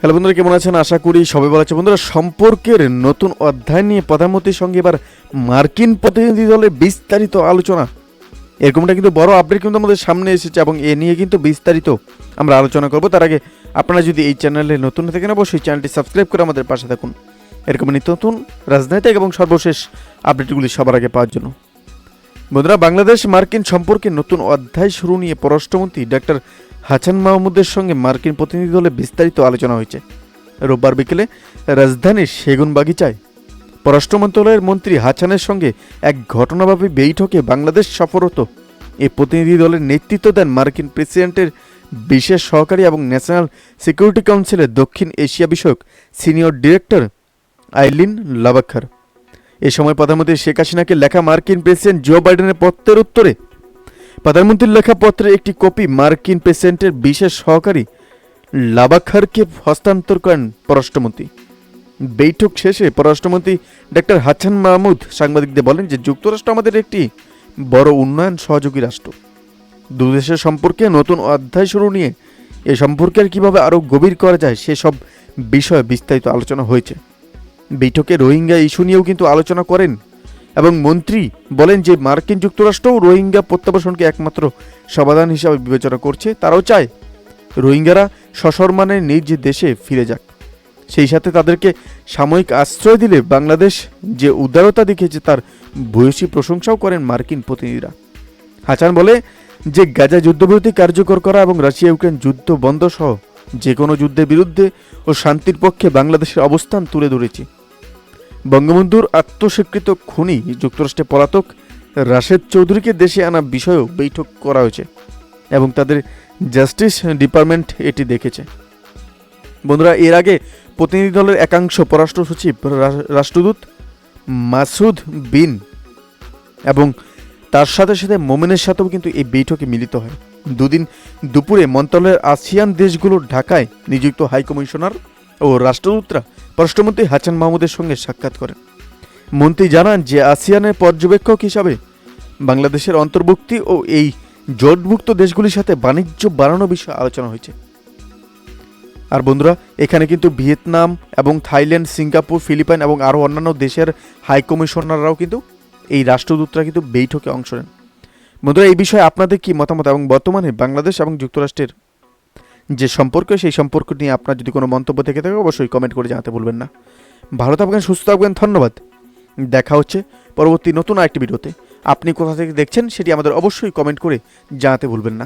Hello বন্ধুরা, কেমন আছেন? আশা করি সবাই ভালো আছে। বন্ধুরা, সম্পর্কের নতুন অধ্যায় নিয়ে প্রধানমন্ত্রীর সঙ্গে এবার মার্কিন প্রতিনিধি দলের বিস্তারিত আলোচনা, এরকমটা কিন্তু বড় আপডেট কিন্তু আমাদের সামনে এসেছে এবং এ নিয়ে কিন্তু বিস্তারিত আমরা আলোচনা করব। তার আগে আপনারা যদি এই চ্যানেলে নতুন থাকেন অবশ্যই চ্যানেলটি সাবস্ক্রাইব করে আমাদের পাশে থাকুন এরকম নিত্য নতুন রাজনৈতিক এবং সর্বশেষ আপডেটগুলি সবার আগে পাওয়ার জন্য। বন্ধুরা, বাংলাদেশ মার্কিন সম্পর্কে নতুন অধ্যায় শুরু নিয়ে পররাষ্ট্রমন্ত্রী ডক্টর হাসান মাহমুদের সঙ্গে মার্কিন প্রতিনিধি দলে বিস্তারিত আলোচনা হয়েছে। রোববার বিকেলে রাজধানীর সেগুনবাগিচায় পররাষ্ট্র মন্ত্রণালয়ের মন্ত্রী হাসানের সঙ্গে এক ঘটনাব্যাপী বৈঠকে বাংলাদেশ সফররত এই প্রতিনিধি দলের নেতৃত্ব দেন মার্কিন প্রেসিডেন্টের বিশেষ সহকারী এবং ন্যাশনাল সিকিউরিটি কাউন্সিলের দক্ষিণ এশিয়া বিষয়ক সিনিয়র ডিরেক্টর আইলিন লাবাখার। এ সময় প্রধানমন্ত্রী শেখ হাসিনাকে লেখা মার্কিন প্রেসিডেন্ট জো বাইডেনের পত্রের উত্তরে প্রধানমন্ত্রীর লেখা পত্রের একটি কপি মার্কিন প্রেসিডেন্টের বিশেষ সহকারী লাবাখারকে হস্তান্তর করেন পররাষ্ট্রমন্ত্রী। বৈঠক শেষে পররাষ্ট্রমন্ত্রী ডক্টর হাসান মাহমুদ সাংবাদিকদের বলেন যে যুক্তরাষ্ট্র আমাদের একটি বড় উন্নয়ন সহযোগী রাষ্ট্র। দু দেশের সম্পর্কে নতুন অধ্যায় শুরু নিয়ে এ সম্পর্কের কীভাবে আরও গভীর করা যায় সেসব বিষয়ে বিস্তারিত আলোচনা হয়েছে। বৈঠকে রোহিঙ্গা ইস্যু নিয়েও কিন্তু আলোচনা করেন এবং মন্ত্রী বলেন যে মার্কিন যুক্তরাষ্ট্রও রোহিঙ্গা প্রত্যাবাসনকে একমাত্র সমাধান হিসাবে বিবেচনা করছে। তারাও চায় রোহিঙ্গারা সসম্মানে নিজ দেশে ফিরে যাক, সেই সাথে তাদেরকে সাময়িক আশ্রয় দিলে বাংলাদেশ যে উদারতা দেখিয়েছে তার ভূয়সী প্রশংসাও করেন মার্কিন প্রতিনিধিরা। হাসান বলে যে গাজা যুদ্ধবিরতি কার্যকর করা এবং রাশিয়া ইউক্রেন যুদ্ধ বন্ধ সহ যে কোনো যুদ্ধের বিরুদ্ধে ও শান্তির পক্ষে বাংলাদেশের অবস্থান তুলে ধরেছি। বঙ্গবন্ধুর আত্মস্বীকৃত খুনি যুক্তরাষ্ট্রে পলাতক রাশেদ চৌধুরীকে দেশে আনা বিষয়েও বৈঠক করা হয়েছে এবং তাদের জাস্টিস ডিপার্টমেন্ট এটি দেখেছে। বন্ধুরা, এর আগে প্রতিনিধি দলের একাংশ পররাষ্ট্র সচিব রাষ্ট্রদূত মাসুদ বিন এবং তার সাথে সাথে মোমেনের সাথেও কিন্তু এই বৈঠকে মিলিত হয়। দুদিন দুপুরে মন্ত্রণালয়ের আসিয়ান দেশগুলোর ঢাকায় নিযুক্ত হাইকমিশনার ও রাষ্ট্রদূতরা পররাষ্ট্রমন্ত্রী হাসান মাহমুদের সঙ্গে সাক্ষাৎ করেন। মন্ত্রী জানান যে আসিয়ানের পর্যবেক্ষক হিসাবে বাংলাদেশের অন্তর্ভুক্তি ও এই জোটভুক্ত দেশগুলির সাথে বাণিজ্য বাড়ানোর বিষয়ে আলোচনা হয়েছে। আর বন্ধুরা, এখানে কিন্তু ভিয়েতনাম এবং থাইল্যান্ড, সিঙ্গাপুর, ফিলিপাইন এবং আরও অন্যান্য দেশের হাইকমিশনাররাও কিন্তু এই রাষ্ট্রদূতরা কিন্তু বৈঠকে অংশ নেন। বন্ধুরা, এই বিষয়ে আপনাদের কি মতামত এবং বর্তমানে বাংলাদেশ এবং যুক্তরাষ্ট্রের যে সম্পর্ক সেই সম্পর্ক নিয়ে আপনার যদি কোনো মন্তব্য থেকে থাকে অবশ্যই কমেন্ট করে জানাতে ভুলবেন না। ভালো থাকবেন, সুস্থ থাকবেন, ধন্যবাদ। দেখা হচ্ছে পরবর্তী নতুন আরেকটি ভিডিওতে। আপনি কোথা থেকে দেখছেন সেটি আমাদের অবশ্যই কমেন্ট করে জানাতে ভুলবেন না।